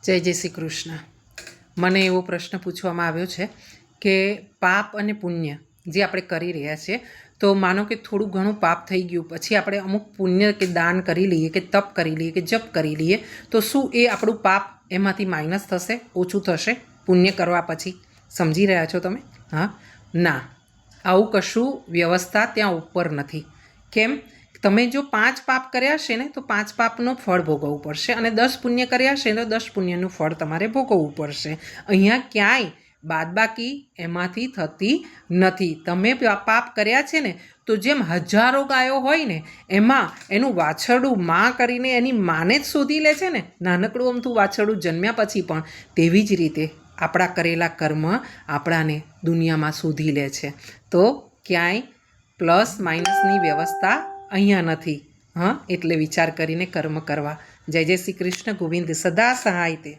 જય જય શ્રી કૃષ્ણ। મને એવો પ્રશ્ન પૂછવામાં આવ્યો છે કે પાપ અને પુણ્ય જે આપણે કરી રહ્યા છીએ, તો માનો કે થોડું ઘણું પાપ થઈ ગયું, પછી આપણે અમુક પુણ્ય કે દાન કરી લઈએ, કે તપ કરી લઈએ, કે જપ કરી લઈએ, તો શું એ આપણું પાપ એમાંથી માઇનસ થશે, ઓછું થશે પુણ્ય કરવા પછી? સમજી રહ્યા છો તમે? હા, ના, આવું કશું વ્યવસ્થા ત્યાં ઉપર નથી। કેમ? તમે જો 5 પાપ કર્યા હશે ને તો 5 પાપનું ફળ ભોગવવું પડશે, અને 10 પુણ્ય કર્યા હશે તો 10 પુણ્યનું ફળ તમારે ભોગવવું પડશે। અહીંયા ક્યાંય બાદબાકી એમાંથી થતી નથી। તમે પાપ કર્યા છે ને, તો જેમ હજારો ગાયો હોય ને, એમાં એનું વાછરડું માં કરીને એની માને જ શોધી લે છે ને, નાનકડું અમથું વાછરડું જન્મ્યા પછી પણ, તેવી જ રીતે આપણા કરેલા કર્મ આપણાને દુનિયામાં શોધી લે છે। તો ક્યાંય પ્લસ માઇનસની વ્યવસ્થા અહીંયા નથી। હા, એટલે વિચાર કરીને કર્મ કરવા। જય જય શ્રી કૃષ્ણ। ગોવિંદ સદા સહાય તે।